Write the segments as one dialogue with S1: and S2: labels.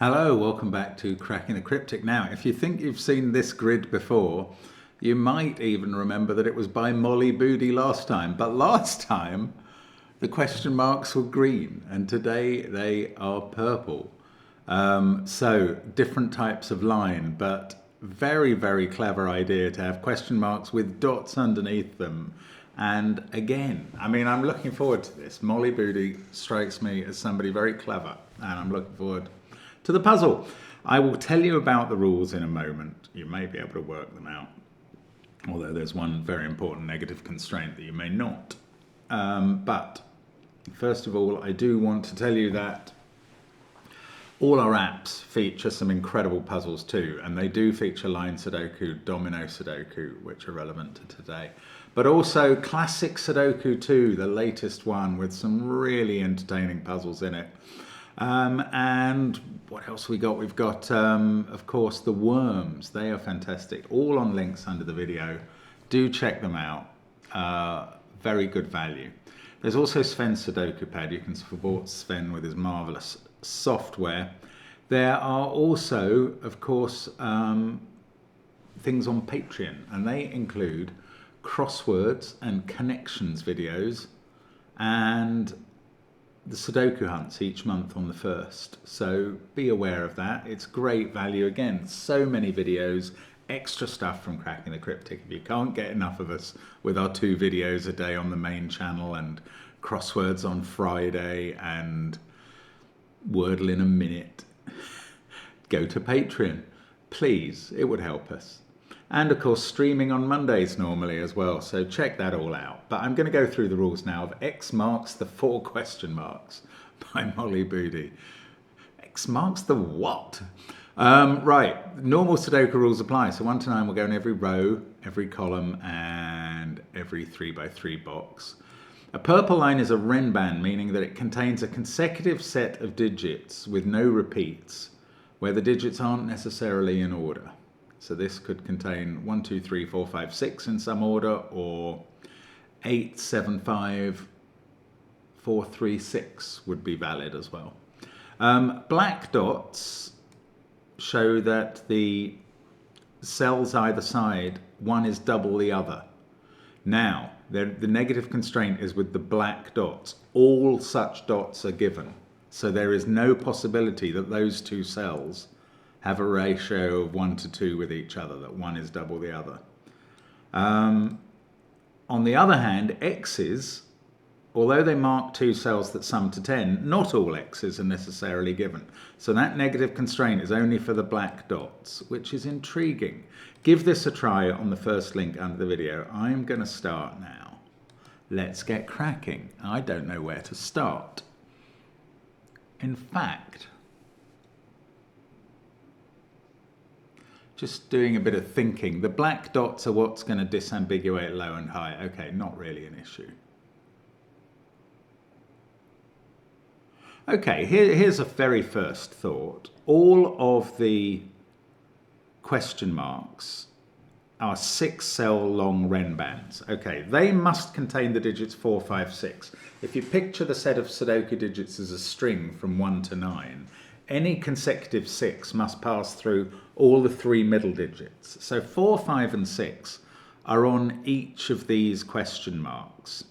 S1: Hello, welcome back to Cracking the Cryptic. Now, if you think you've seen this grid before, you might even remember that it was by Molly Boody last time. But last time, the question marks were green, and today they are purple. So, different types of line, but very, very clever idea to have question marks with dots underneath them. And again, I mean, I'm looking forward to this. Molly Boody strikes me as somebody very clever, and I'm looking forward to the puzzle. I will tell you about the rules in a moment. You may be able to work them out, although there's one very important negative constraint that you may not. But first of all, I do want to tell you that all our apps feature some incredible puzzles too, and they do feature line Sudoku, domino Sudoku, which are relevant to today, but also classic Sudoku 2, the latest one with some really entertaining puzzles in it. And what else we got? We've got, of course, the worms. They are fantastic. All on links under the video. Do check them out. Very good value. There's also SVEN'S SUDOKU PAD. You can support Sven with his marvelous software. There are also, of course, things on Patreon, and they include crosswords and connections videos and the Sudoku hunts each month on the 1st. So be aware of that. It's great value. Again, so many videos, extra stuff from Cracking the Cryptic. If you can't get enough of us with our 2 videos a day on the main channel and crosswords on Friday and Wordle in a minute, go to Patreon. Please, it would help us. And of course, streaming on Mondays normally as well, so check that all out. But I'm going to go through the rules now of X marks the 4 question marks by Molly Boody. X marks the what? Right, normal Sudoku rules apply. So 1 to 9 will go in every row, every column, and every 3x3 box. A purple line is a renban, meaning that it contains a consecutive set of digits with no repeats, where the digits aren't necessarily in order. So this could contain 1, 2, 3, 4, 5, 6 in some order, or 8, 7, 5, 4, 3, 6 would be valid as well. Black dots show that the cells either side, one is double the other. Now, the negative constraint is with the black dots. All such dots are given. So there is no possibility that those 2 cells have a ratio of 1 to 2 with each other, that one is double the other. On the other hand, X's, although they mark 2 cells that sum to 10, not all X's are necessarily given. So that negative constraint is only for the black dots, which is intriguing. Give this a try on the first link under the video. I'm going to start now. Let's get cracking. I don't know where to start. In fact, just doing a bit of thinking. The black dots are what's going to disambiguate low and high. Okay, not really an issue. Okay, here's a very first thought. All of the question marks are 6-cell long renbans. Okay, they must contain the digits 4, 5, 6. If you picture the set of Sudoku digits as a string from 1 to 9, any consecutive 6 must pass through all the 3 middle digits. So 4, 5, and 6 are on each of these question marks.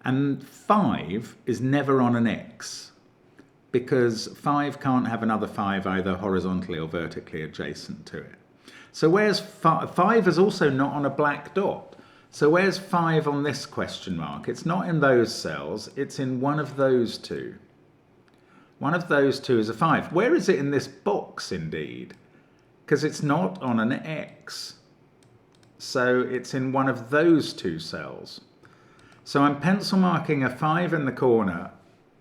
S1: And 5 is never on an X, because 5 can't have another 5 either horizontally or vertically adjacent to it. So where's 5 is also not on a black dot. So where's 5 on this question mark? It's not in those cells, it's in one of those 2. One of those 2 is a 5. Where is it in this box, indeed? Because it's not on an X. So it's in one of those 2 cells. So I'm pencil marking a 5 in the corner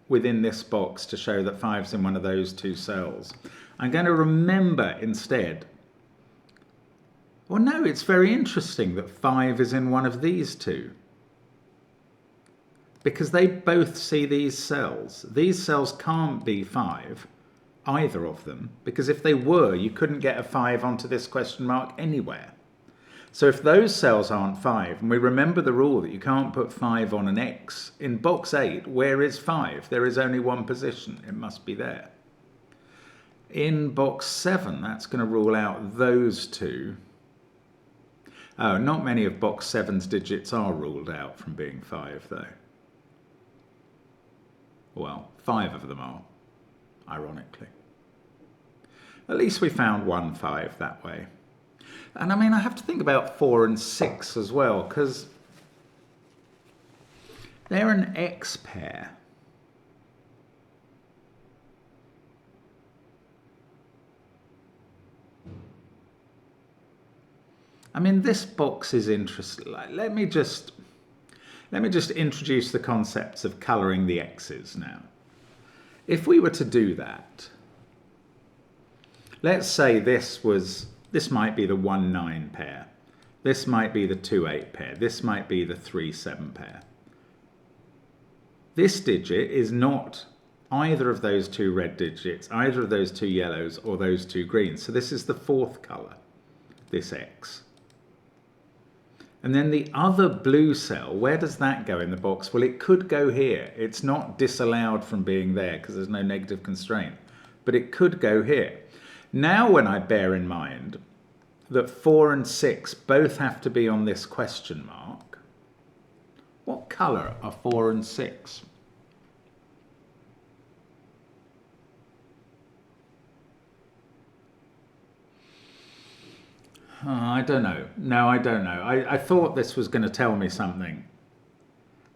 S1: within this box to show that 5's in one of those 2 cells. I'm going to remember instead. Well, no, it's very interesting that 5 is in one of these 2. Because they both see these cells. These cells can't be 5, either of them, because if they were, you couldn't get a 5 onto this question mark anywhere. So if those cells aren't 5, and we remember the rule that you can't put 5 on an X, in box 8, where is 5? There is only one position. It must be there. In box 7, that's going to rule out those two. Oh, not many of box 7's digits are ruled out from being 5, though. Well, 5 of them are, ironically. At least we found 1 5 that way. And I mean, I have to think about 4 and 6 as well, because they're an X pair. I mean, this box is interesting. Let me just introduce the concepts of colouring the X's now. If we were to do that, let's say this might be the 1 9 pair. This might be the 2 8 pair. This might be the 3 7 pair. This digit is not either of those 2 red digits, either of those 2 yellows, or those 2 greens. So this is the 4th colour, this X. And then the other blue cell, where does that go in the box? Well, it could go here. It's not disallowed from being there because there's no negative constraint, but it could go here. Now when I bear in mind that 4 and 6 both have to be on this question mark, what colour are 4 and 6? I don't know. No, I don't know. I thought this was going to tell me something.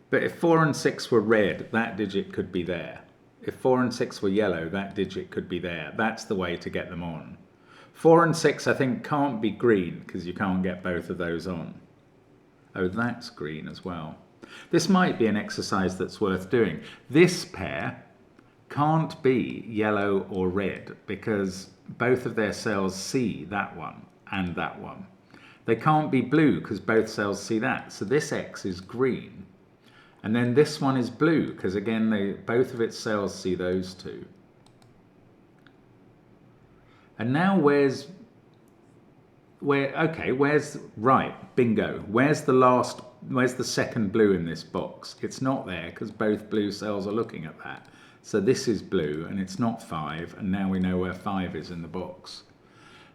S1: But if 4 and 6 were red, that digit could be there. If 4 and 6 were yellow, that digit could be there. That's the way to get them on. 4 and 6, I think, can't be green because you can't get both of those on. Oh, that's green as well. This might be an exercise that's worth doing. This pair can't be yellow or red because both of their cells see that one and that one. They can't be blue because both cells see that. So this X is green. And then this one is blue because, again, both of its cells see those two. And now where's right, bingo. Where's the second blue in this box? It's not there because both blue cells are looking at that. So this is blue and it's not 5. And now we know where 5 is in the box.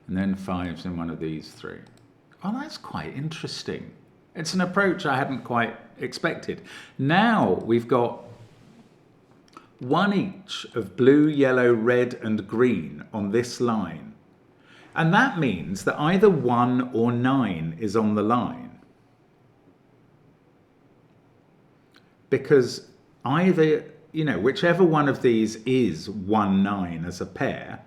S1: And then 5's in one of these 3. Well, that's quite interesting. It's an approach I hadn't quite expected. Now we've got 1 each of blue, yellow, red and green on this line. And that means that either 1 or 9 is on the line. Because either, whichever one of these is 1 9 as a pair,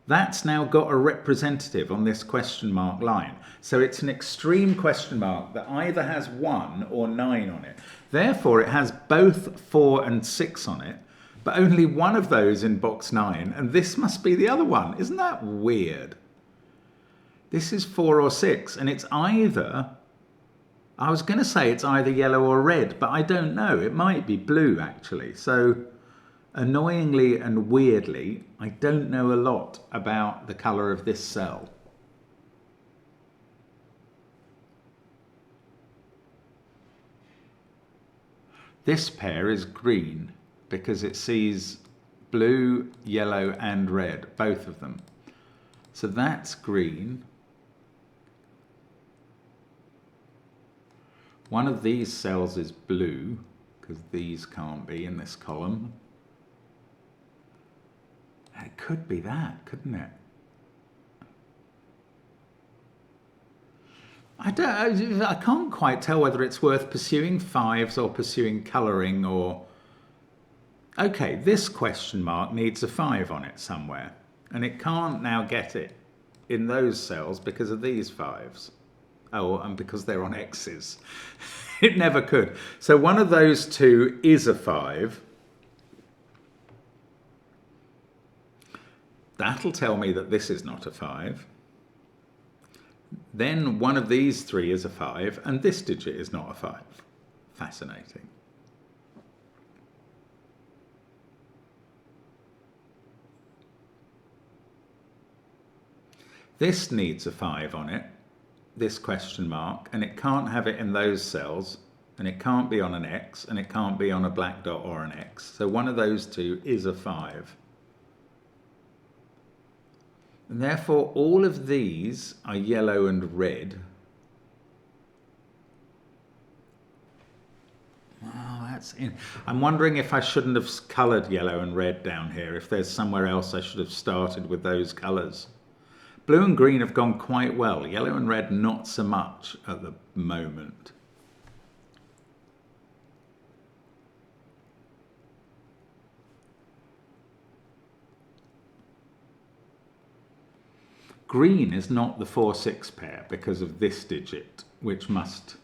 S1: that's now got a representative on this question mark line. So it's an extreme question mark that either has 1 or 9 on it. Therefore, it has both 4 and 6 on it, but only one of those in box 9, and this must be the other one. Isn't that weird? This is 4 or 6, and it's either, I was going to say it's either yellow or red, but I don't know. It might be blue, actually. So annoyingly and weirdly, I don't know a lot about the colour of this cell. This pair is green because it sees blue, yellow and red, both of them. So that's green. One of these cells is blue because these can't be in this column. It could be that, couldn't it? I can't quite tell whether it's worth pursuing 5s or pursuing colouring or... Okay, this question mark needs a 5 on it somewhere. And it can't now get it in those cells because of these 5s. Oh, and because they're on X's. It never could. So one of those two is a 5. That'll tell me that this is not a 5. Then one of these 3 is a 5, and this digit is not a 5. Fascinating. This needs a 5 on it, this question mark, and it can't have it in those cells, and it can't be on an X, and it can't be on a black dot or an X. So one of those two is a 5. And therefore, all of these are yellow and red. Oh, I'm wondering if I shouldn't have coloured yellow and red down here, if there's somewhere else I should have started with those colours. Blue and green have gone quite well. Yellow and red, not so much at the moment. Green is not the 4-6 pair because of this digit, which must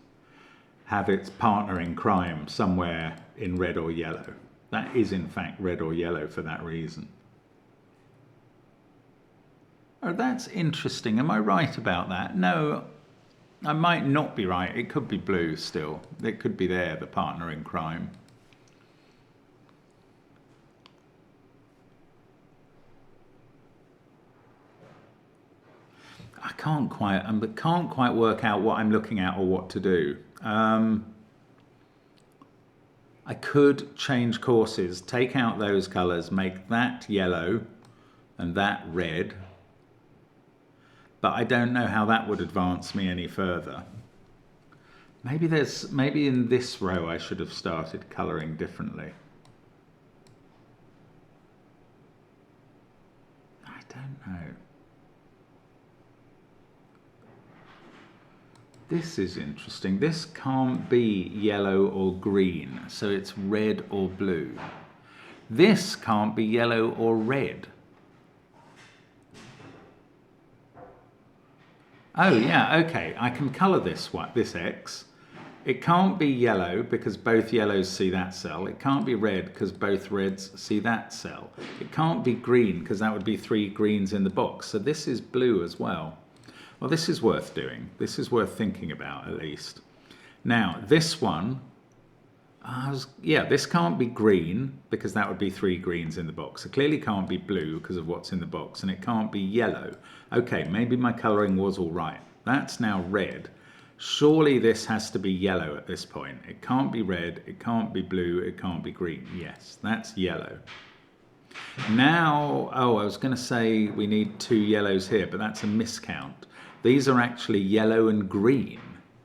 S1: have its partner in crime somewhere in red or yellow. That is in fact red or yellow for that reason. Oh, that's interesting. Am I right about that? No, I might not be right. It could be blue still. It could be there, the partner in crime. I can't quite work out what I'm looking at or what to do. I could change courses, take out those colours, make that yellow and that red, but I don't know how that would advance me any further. Maybe in this row I should have started colouring differently. I don't know. This is interesting. This can't be yellow or green, so it's red or blue. This can't be yellow or red. Oh yeah, okay, I can colour this X. It can't be yellow because both yellows see that cell. It can't be red because both reds see that cell. It can't be green because that would be 3 greens in the box. So this is blue as well. Well, this is worth doing. This is worth thinking about at least. Now, this one, this can't be green because that would be 3 greens in the box. It clearly can't be blue because of what's in the box, and it can't be yellow. Okay, maybe my colouring was all right. That's now red. Surely this has to be yellow at this point. It can't be red, it can't be blue, it can't be green. Yes, that's yellow. Now, I was going to say we need 2 yellows here, but that's a miscount. These are actually yellow and green,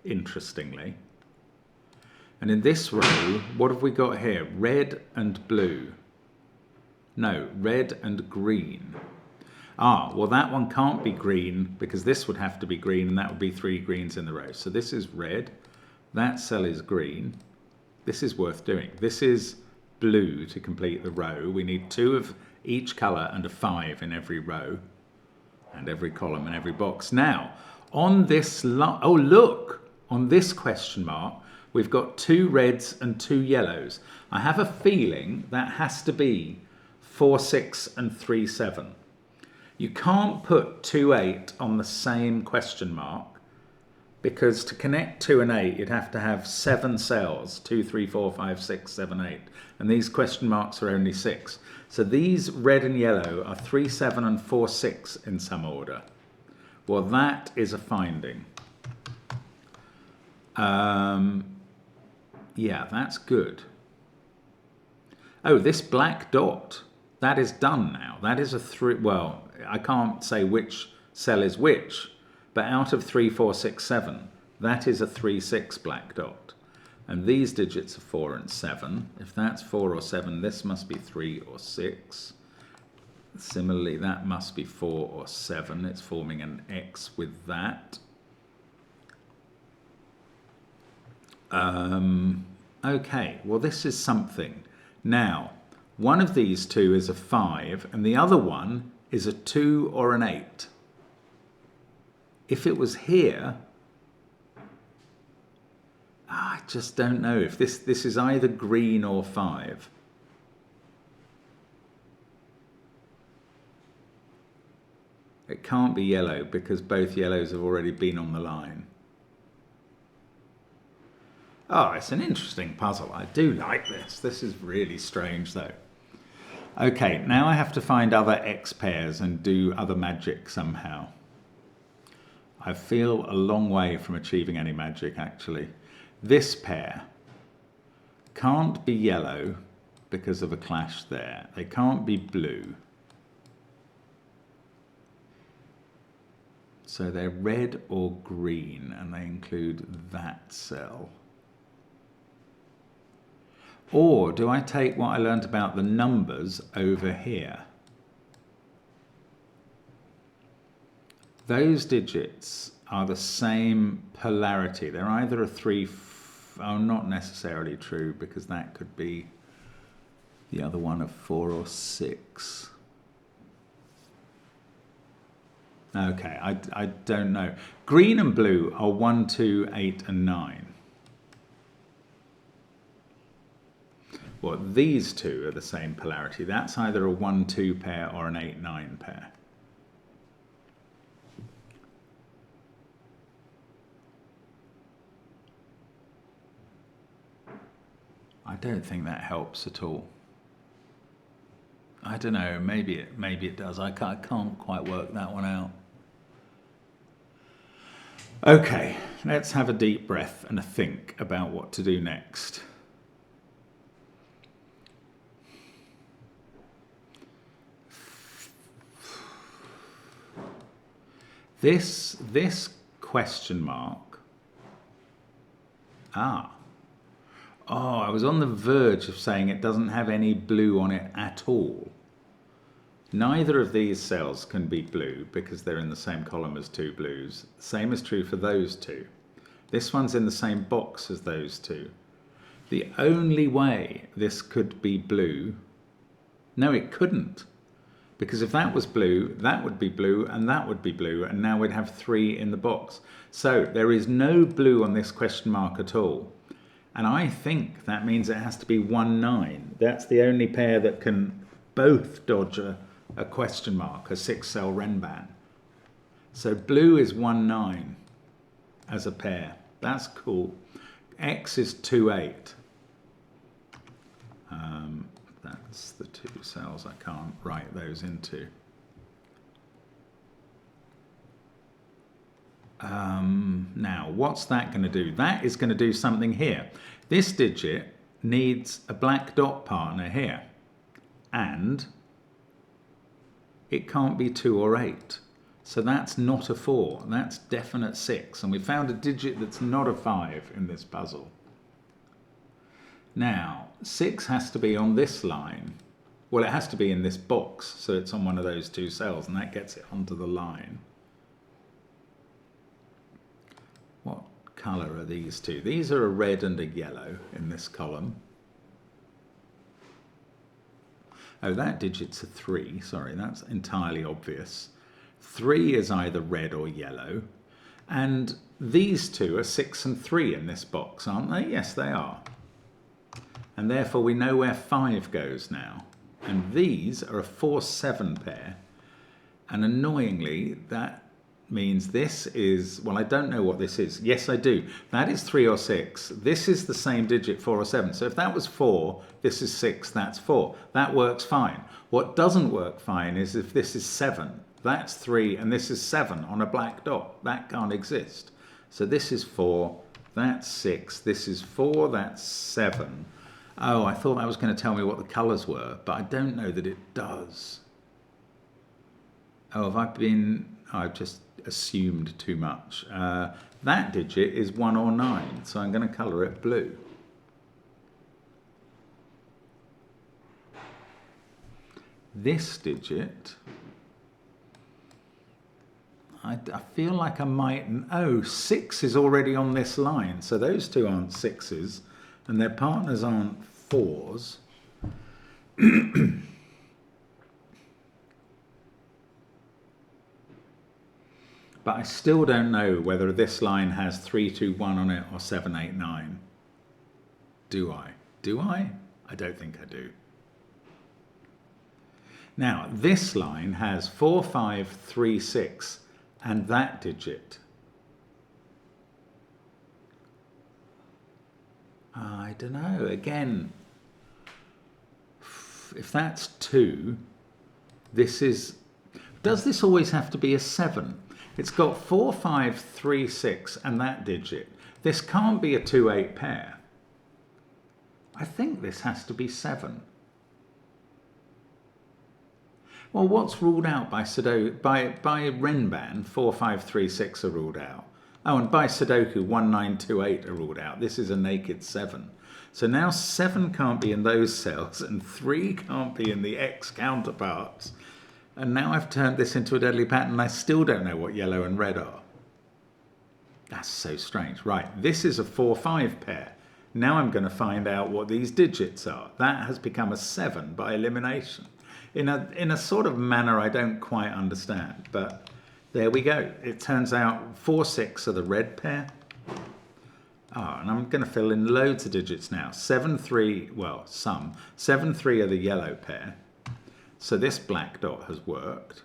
S1: interestingly. And in this row, what have we got here? Red and blue. No, red and green. Well, that one can't be green because this would have to be green, and that would be 3 greens in the row. So this is red. That cell is green. This is worth doing. This is blue to complete the row. We need 2 of each colour and a 5 in every row, and every column and every box. Now, on this, on this question mark, we've got 2 reds and 2 yellows. I have a feeling that has to be 4, 6 and 3, 7. You can't put 2, 8 on the same question mark because to connect 2 and 8, you'd have to have 7 cells, 2, 3, 4, 5, 6, 7, 8. And these question marks are only 6. So these red and yellow are 3, 7 and 4, 6 in some order. Well, that is a finding. Yeah, that's good. Oh, this black dot, that is done now. That is a 3, well, I can't say which cell is which, but out of 3, 4, 6, 7, that is a 3, 6 black dot. And these digits are 4 and 7. If that's 4 or 7, this must be 3 or 6. Similarly, that must be 4 or 7. It's forming an X with that. Okay, well, this is something. Now, one of these 2 is a 5, and the other one is a 2 or an 8. If it was here, I just don't know if this is either green or 5. It can't be yellow because both yellows have already been on the line. Oh, it's an interesting puzzle. I do like this. This is really strange though. Okay, now I have to find other X pairs and do other magic somehow. I feel a long way from achieving any magic actually. This pair can't be yellow because of a clash there. They can't be blue. So they're red or green, and they include that cell. Or do I take what I learned about the numbers over here? Those digits are the same polarity. They're either a 3, oh, not necessarily true, because that could be the other one of 4 or 6. Okay, I don't know. Green and blue are 1, 2, 8, and 9. Well, these two are the same polarity. That's either a 1, 2 pair or an 8, 9 pair. I don't think that helps at all. I don't know, maybe it does. I can't quite work that one out. Okay, let's have a deep breath and a think about what to do next. This question mark. Oh, I was on the verge of saying it doesn't have any blue on it at all. Neither of these cells can be blue because they're in the same column as 2 blues. Same is true for those two. This one's in the same box as those two. The only way this could be blue, no, it couldn't. Because if that was blue, that would be blue, and that would be blue, and now we'd have 3 in the box. So there is no blue on this question mark at all. And I think that means it has to be 1, 9. That's the only pair that can both dodge a question mark, a 6-cell renban. So blue is 1, 9 as a pair. That's cool. X is 2, 8. That's the 2 cells I can't write those into. Now, what's that going to do? That is going to do something here. This digit needs a black dot partner here. And it can't be 2 or 8. So that's not a 4. That's definite 6. And we found a digit that's not a 5 in this puzzle. Now, 6 has to be on this line. Well, it has to be in this box, so it's on one of those 2 cells, and that gets it onto the line. What colour are these two? These are a red and a yellow in this column. Oh, that digit's a 3. Sorry, that's entirely obvious. 3 is either red or yellow. And these two are 6 and 3 in this box, aren't they? Yes, they are. And therefore we know where 5 goes now. And these are a 4, 7 pair. And annoyingly, that means this is, well, I don't know what this is. Yes, I do. That is 3 or 6. This is the same digit, 4 or 7. So if that was 4, this is 6, that's 4. That works fine. What doesn't work fine is if this is 7. That's 3 and this is 7 on a black dot. That can't exist. So this is 4, that's 6, this is 4, that's 7. Oh, I thought that was going to tell me what the colours were, but I don't know that it does. Oh, I've just assumed too much. That digit is 1 or 9, so I'm going to colour it blue. This digit, I feel like I might, oh, 6 is already on this line, so those two aren't 6s, and their partners aren't 4s. But I still don't know whether this line has 3, 2, 1 on it or 7, 8, 9. Do I? Do I? I don't think I do. Now, this line has 4, 5, 3, 6, and that digit. I don't know. Again, if that's 2, this is... Does this always have to be a 7? It's got 4, 5, 3, 6, and that digit. This can't be a 2, 8 pair. I think this has to be 7. Well, what's ruled out by Sudoku, by renban, 4, 5, 3, 6 are ruled out. Oh, and by Sudoku, 1, 9, 2, 8 are ruled out. This is a naked 7. So now 7 can't be in those cells and 3 can't be in the X counterparts. And now I've turned this into a deadly pattern and I still don't know what yellow and red are. That's so strange. Right, this is a 4, 5 pair. Now I'm going to find out what these digits are. That has become a 7 by elimination. In a sort of manner I don't quite understand, but there we go. It turns out 4, 6 are the red pair. Oh, and I'm going to fill in loads of digits now. 7, 3, well, some. 7, 3 are the yellow pair. So this black dot has worked.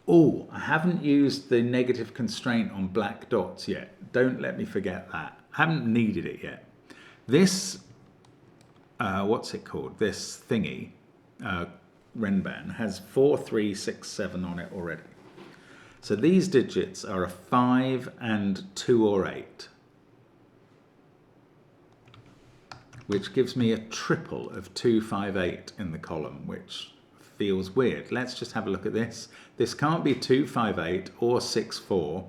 S1: Oh, I haven't used the negative constraint on black dots yet. Don't let me forget that. I haven't needed it yet. This, what's it called? This thingy, renban, has 4, 3, 6, 7 on it already. So these digits are a 5 and 2 or 8. Which gives me a triple of 2, 5, 8 in the column, which feels weird. Let's just have a look at this. This can't be 2, 5, 8 or 6, 4.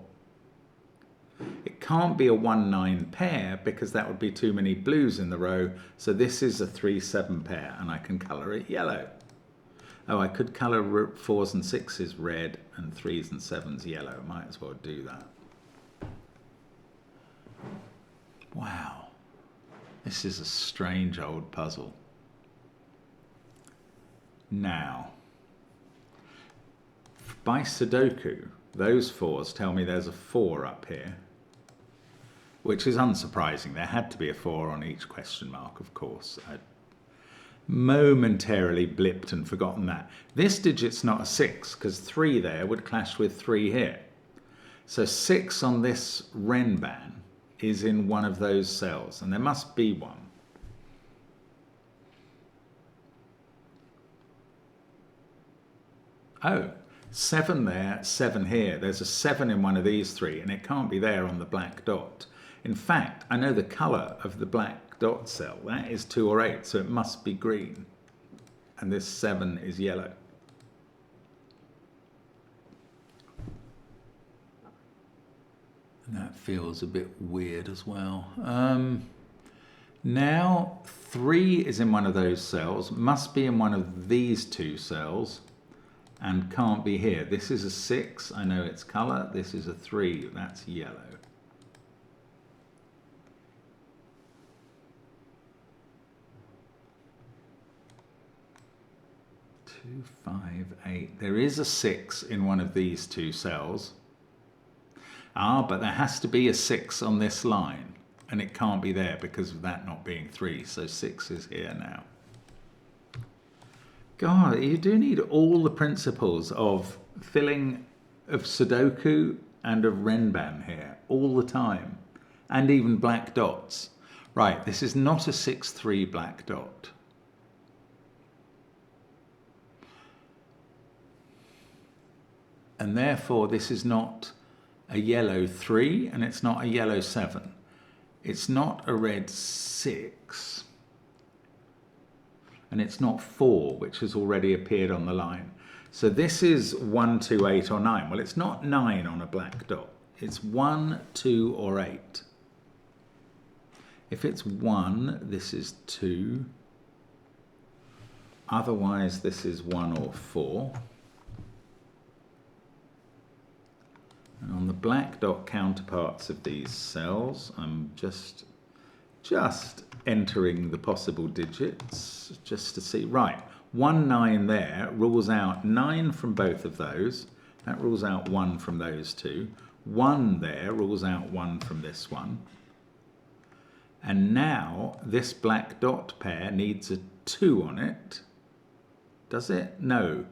S1: It can't be a 1, 9 pair because that would be too many blues in the row. So this is a 3, 7 pair and I can colour it yellow. Oh, I could colour 4s and 6s red and 3s and 7s yellow. Might as well do that. Wow. This is a strange old puzzle. Now, by Sudoku, those 4s tell me there's a 4 up here, which is unsurprising. There had to be a 4 on each question mark, of course. I'd momentarily blipped and forgotten that. This digit's not a 6, because 3 there would clash with 3 here. So 6 on this renban is in one of those cells, and there must be one. Oh, 7 there, 7 here. There's a 7 in one of these 3, and it can't be there on the black dot. In fact, I know the colour of the black dot cell. That is 2 or 8, so it must be green. And this 7 is yellow. And that feels a bit weird as well. Now, 3 is in one of those cells, must be in one of these 2 cells, and can't be here. This is a 6, I know its colour. This is a 3, that's yellow. 2, 5, 8. There is a 6 in one of these 2 cells. Ah, but there has to be a 6 on this line, and it can't be there because of that not being 3, so 6 is here now. God, you do need all the principles of filling of Sudoku and of renban here all the time, and even black dots. Right, this is not a 6-3 black dot. And therefore this is not a yellow 3 and it's not a yellow 7. It's not a red 6 and it's not 4, which has already appeared on the line. So this is 1, 2, 8 or 9. Well, it's not 9 on a black dot. It's 1, 2 or 8. If it's 1, this is 2. Otherwise this is 1 or 4. And on the black dot counterparts of these cells, I'm just entering the possible digits just to see. Right, 1, 9 there rules out 9 from both of those. That rules out 1 from those 2. 1 there rules out 1 from this one. And now this black dot pair needs a 2 on it. Does it? No.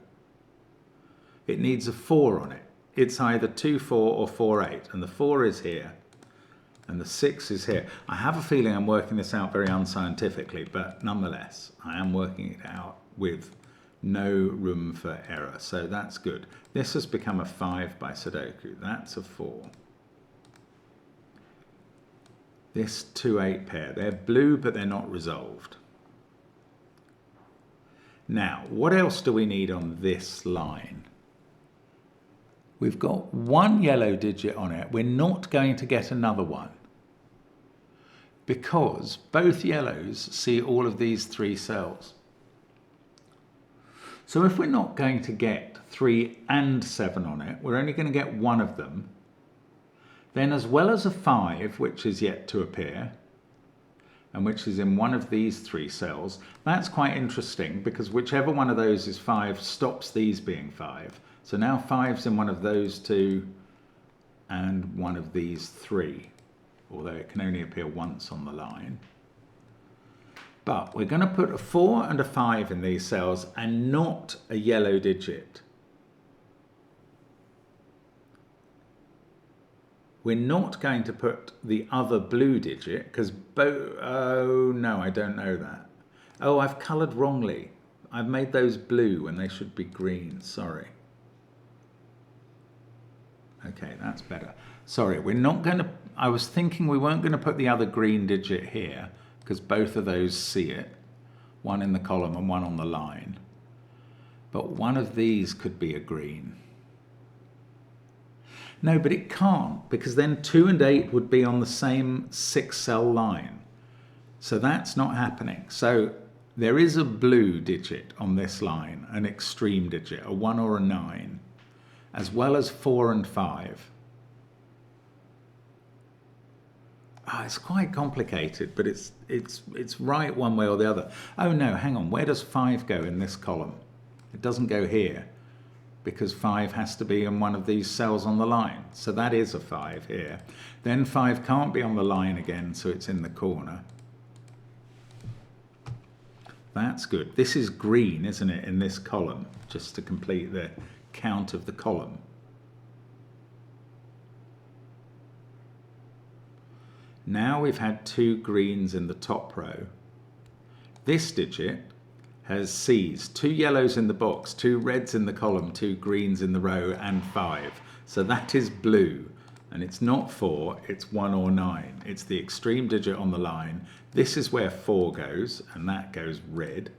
S1: It needs a 4 on it. It's either 2, 4 or 4, 8, and the 4 is here, and the 6 is here. I have a feeling I'm working this out very unscientifically, but nonetheless, I am working it out with no room for error, so that's good. This has become a 5 by Sudoku. That's a 4. This 2, 8 pair, they're blue, but they're not resolved. Now, what else do we need on this line? We've got one yellow digit on it. We're not going to get another one because both yellows see all of these 3 cells. So if we're not going to get 3 and 7 on it, we're only going to get one of them. Then as well as a 5, which is yet to appear, and which is in one of these 3 cells, that's quite interesting because whichever one of those is 5 stops these being 5. So now 5's in one of those 2 and one of these 3, although it can only appear once on the line. But we're going to put a 4 and a 5 in these cells and not a yellow digit. We're not going to put the other blue digit because oh no, I don't know that. Oh, I've coloured wrongly. I've made those blue when they should be green, sorry. Okay, that's better. Sorry, we're not going to, I was thinking we weren't going to put the other green digit here because both of those see it, one in the column and one on the line. But one of these could be a green. No, but it can't, because then 2 and 8 would be on the same 6-cell line. So that's not happening. So there is a blue digit on this line, an extreme digit, a 1 or a 9, as well as 4 and 5. It's quite complicated, but it's right one way or the other. Oh no, hang on, where does 5 go in this column? It doesn't go here, because 5 has to be in one of these cells on the line. So that is a 5 here. Then 5 can't be on the line again, so it's in the corner. That's good. This is green, isn't it, in this column, just to complete the count of the column. Now we've had 2 greens in the top row. This digit has C's, 2 yellows in the box, 2 reds in the column, 2 greens in the row, and 5. So that is blue, and it's not 4, it's 1 or 9. It's the extreme digit on the line. This is where 4 goes, and that goes red.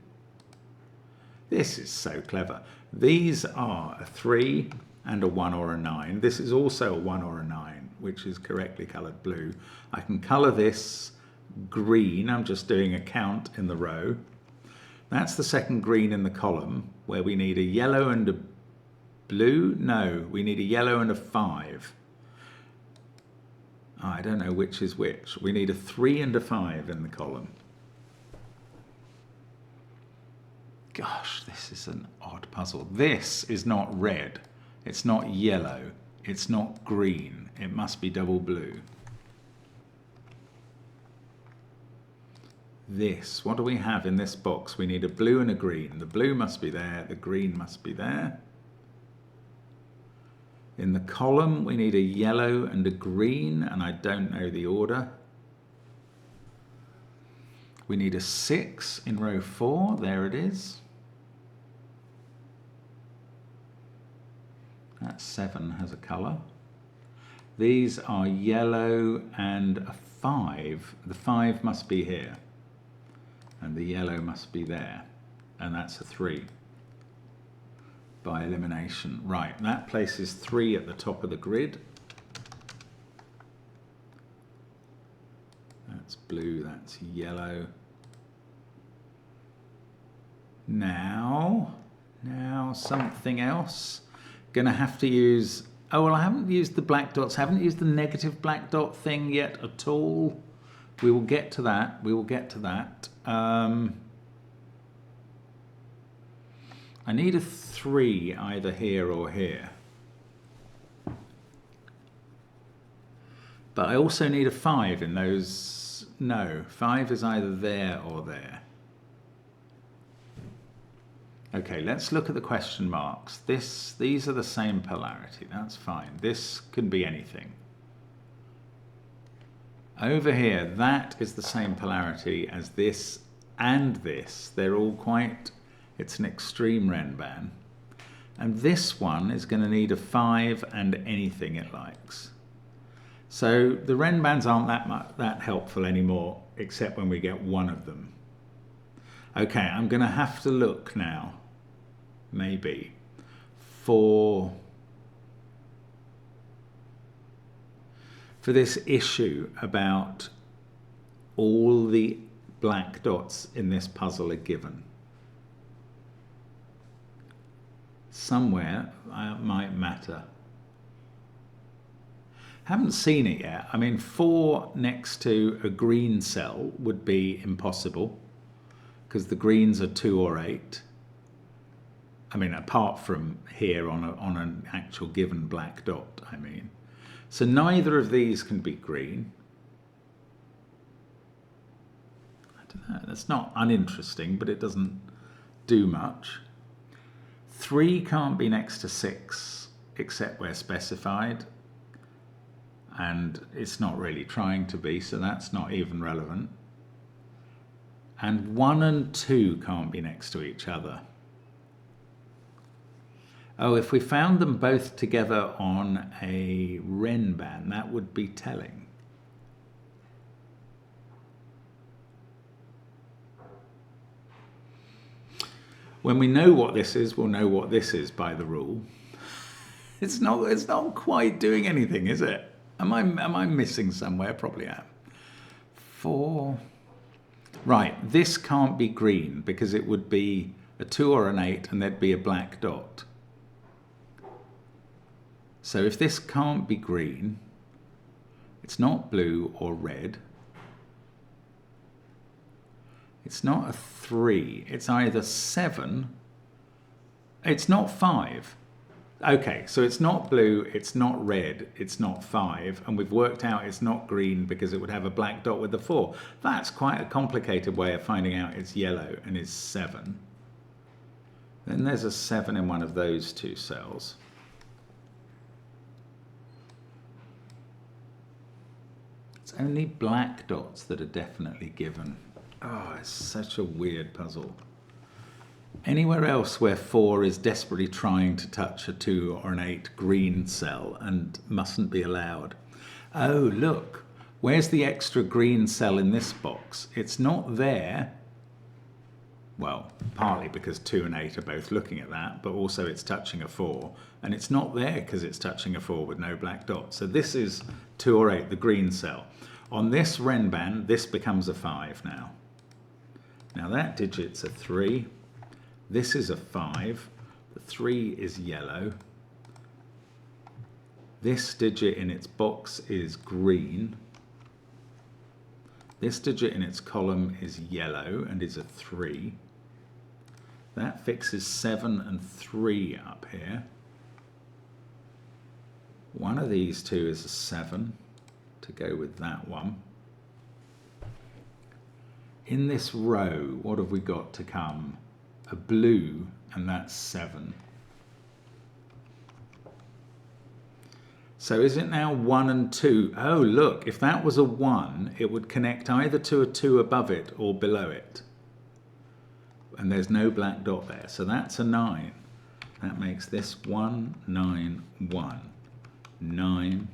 S1: This is so clever. These are a 3 and a 1 or a 9. This is also a 1 or a 9, which is correctly coloured blue. I can colour this green. I'm just doing a count in the row. That's the second green in the column, where we need a yellow and a blue. No, we need a yellow and a 5. I don't know which is which. We need a 3 and a 5 in the column. Gosh, this is an odd puzzle. This is not red. It's not yellow. It's not green. It must be double blue. This, what do we have in this box? We need a blue and a green. The blue must be there, the green must be there. In the column, we need a yellow and a green, and I don't know the order. We need a 6 in row 4, there it is. That 7 has a colour. These are yellow and a 5. The 5 must be here. And the yellow must be there, and that's a 3 by elimination. Right, that places 3 at the top of the grid. That's blue, that's yellow. Now something else. Gonna have to use, oh well, I haven't used the black dots, haven't used the negative black dot thing yet at all. We will get to that. We will get to that. I need a 3 either here or here. But I also need a 5 in those. No, 5 is either there or there. Okay, let's look at the question marks. These are the same polarity. That's fine. This can be anything. Over here, that is the same polarity as this and this. They're all quite, it's an extreme renban. And this one is going to need a 5 and anything it likes. So the renbans aren't that helpful anymore, except when we get one of them. Okay, I'm going to have to look now, maybe, for this issue about all the black dots in this puzzle are given. Somewhere it might matter. Haven't seen it yet. I mean, 4 next to a green cell would be impossible because the greens are 2 or 8. I mean, apart from here on an actual given black dot, I mean. So neither of these can be green. I don't know, that's not uninteresting, but it doesn't do much. 3 can't be next to 6, except where specified. And it's not really trying to be, so that's not even relevant. And 1 and 2 can't be next to each other. Oh, if we found them both together on a renban, that would be telling. When we know what this is, we'll know what this is by the rule. It's not quite doing anything, is it? Am I missing somewhere? Probably am. 4. Right, this can't be green because it would be a 2 or an 8 and there'd be a black dot. So if this can't be green, it's not blue or red. It's not a 3. It's either 7. It's not 5. Okay, so it's not blue, it's not red, it's not 5, and we've worked out it's not green because it would have a black dot with the 4. That's quite a complicated way of finding out it's yellow and is 7. Then there's a 7 in one of those 2 cells. It's only black dots that are definitely given. Oh, it's such a weird puzzle. Anywhere else where 4 is desperately trying to touch a 2 or an 8 green cell and mustn't be allowed. Oh, look, where's the extra green cell in this box? It's not there. Well, partly because 2 and 8 are both looking at that, but also it's touching a 4. And it's not there because it's touching a 4 with no black dot. So this is 2 or 8, the green cell. On this renban, this becomes a 5 now. Now that digit's a 3. This is a 5. The 3 is yellow. This digit in its box is green. This digit in its column is yellow and is a 3. That fixes 7 and 3 up here. One of these 2 is a 7 to go with that one. In this row, what have we got to come? A blue, and that's 7. So is it now 1 and 2? Oh, look, if that was a 1, it would connect either to a 2 above it or below it. And there's no black dot there, so that's a 9. That makes this 1, 9, 1. 9,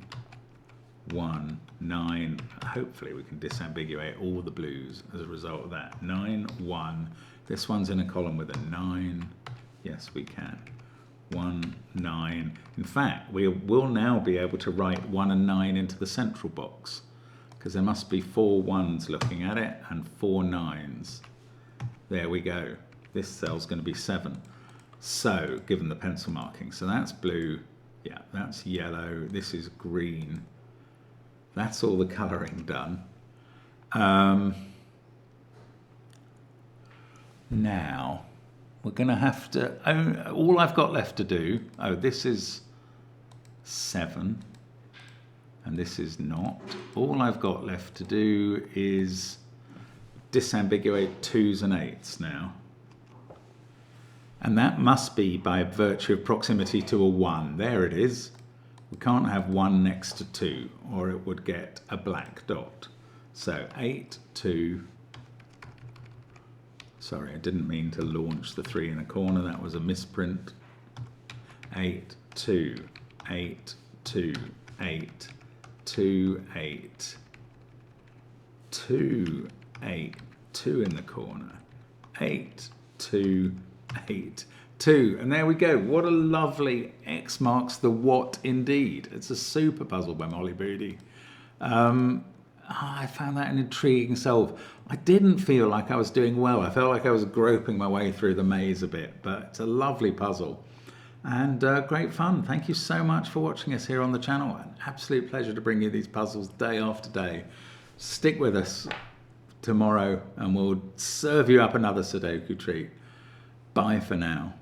S1: 1, 9. Hopefully we can disambiguate all the blues as a result of that. 9, 1. This one's in a column with a 9. Yes, we can. 1, 9. In fact, we will now be able to write 1 and 9 into the central box because there must be 4 1s looking at it and 4 9s. There we go. This cell's going to be 7. So, given the pencil marking. So that's blue. Yeah, that's yellow. This is green. That's all the colouring done. Now, we're going to have to, all I've got left to do, this is 7, and this is not. All I've got left to do is disambiguate 2s and 8s now. And that must be by virtue of proximity to a 1. There it is. We can't have 1 next to 2, or it would get a black dot. So 8, 2. Sorry, I didn't mean to launch the 3 in a corner. That was a misprint. 8, 2, 8, 2, 8, 2, 8, 2, 8, 2 in the corner. 8, 2, 8, 2. And there we go. What a lovely X marks the what indeed. It's a super puzzle by Molly Booty. I found that an intriguing solve. I didn't feel like I was doing well. I felt like I was groping my way through the maze a bit, but it's a lovely puzzle and great fun. Thank you so much for watching us here on the channel. An absolute pleasure to bring you these puzzles day after day. Stick with us tomorrow and we'll serve you up another Sudoku treat. Bye for now.